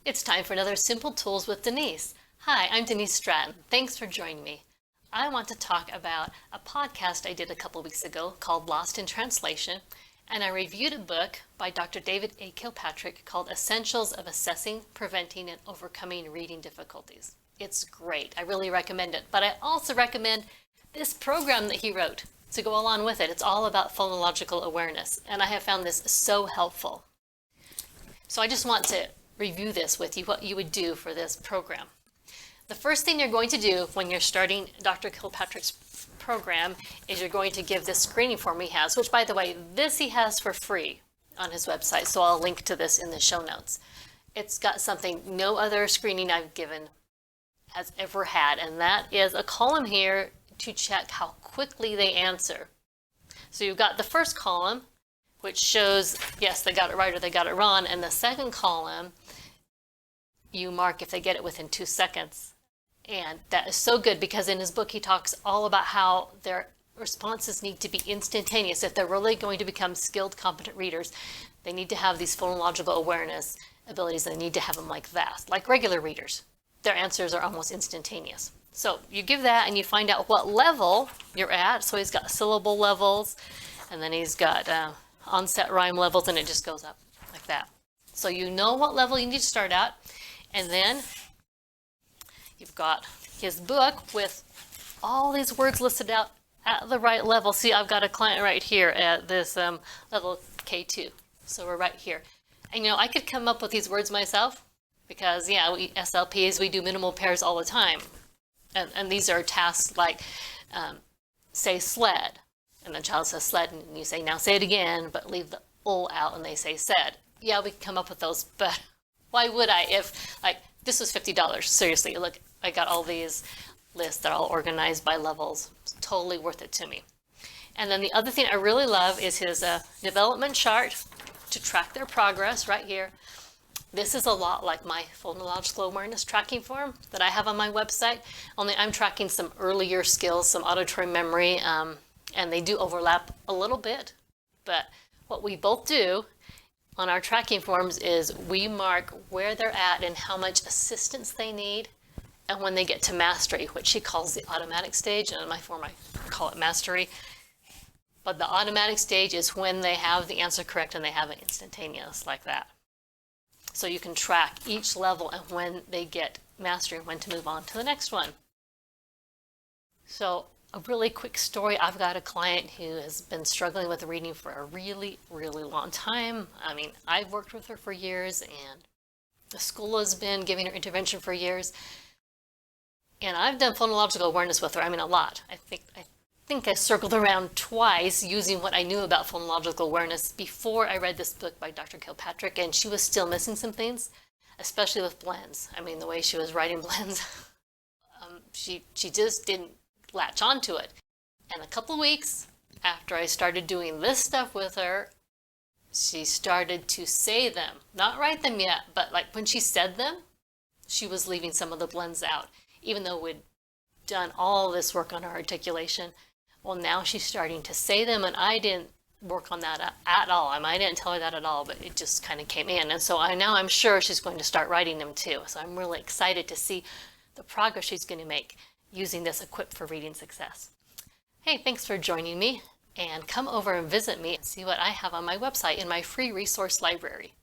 It's time for another Simple Tools with Denise. Hi, I'm Denise Stratton. Thanks for joining me. I want to talk about a podcast I did a couple weeks ago called Lost in Translation, and I reviewed a book by Dr. David A. Kilpatrick called Essentials of Assessing, Preventing, and Overcoming Reading Difficulties. It's great. I really recommend it, but I also recommend this program that he wrote to go along with it. It's all about phonological awareness, and I have found this so helpful. So I just want to review this with you, what you would do for this program. The first thing you're going to do when you're starting Dr. Kilpatrick's program is you're going to give this screening form he has, which by the way, this he has for free on his website, so I'll link to this in the show notes. It's got something no other screening I've given has ever had, and that is a column here to check how quickly they answer. So you've got the first column, which shows, yes, they got it right or they got it wrong, and the second column, you mark if they get it within 2 seconds. And that is so good because in his book he talks all about how their responses need to be instantaneous. If they're really going to become skilled, competent readers, they need to have these phonological awareness abilities, and they need to have them like that. Like regular readers, their answers are almost instantaneous. So you give that and you find out what level you're at. So he's got syllable levels, and then he's got onset rhyme levels, and it just goes up like that. So you know what level you need to start at, and then you've got his book with all these words listed out at the right level. See, I've got a client right here at this level K2. So we're right here. And you know, I could come up with these words myself because, yeah, we SLPs, we do minimal pairs all the time. And these are tasks like say sled. And the child says sled, and you say, now say it again, but leave the ul out, and they say said. Yeah, we can come up with those, but why would I if, like, this was $50. Seriously, look, I got all these lists that are all organized by levels. It's totally worth it to me. And then the other thing I really love is his development chart to track their progress right here. This is a lot like my phonological awareness tracking form that I have on my website, only I'm tracking some earlier skills, some auditory memory, and they do overlap a little bit. But what we both do on our tracking forms is we mark where they're at and how much assistance they need, and when they get to mastery, which he calls the automatic stage, and in my form I call it mastery. But the automatic stage is when they have the answer correct and they have it instantaneous like that. So you can track each level and when they get mastery and when to move on to the next one. So a really quick story. I've got a client who has been struggling with reading for a really, really long time. I mean, I've worked with her for years, and the school has been giving her intervention for years. And I've done phonological awareness with her. I mean, a lot. I think I circled around twice using what I knew about phonological awareness before I read this book by Dr. Kilpatrick, and she was still missing some things, especially with blends. I mean, the way she was writing blends, she just didn't latch onto it. And a couple weeks after I started doing this stuff with her, she started to say them. Not write them yet, but like when she said them, she was leaving some of the blends out, even though we'd done all this work on her articulation. Well, now she's starting to say them, and I didn't work on that at all. I mean, I didn't tell her that at all, but it just kind of came in. And so now I'm sure she's going to start writing them too. So I'm really excited to see the progress she's going to make using this Equipped for Reading Success. Hey, thanks for joining me, and come over and visit me and see what I have on my website in my free resource library.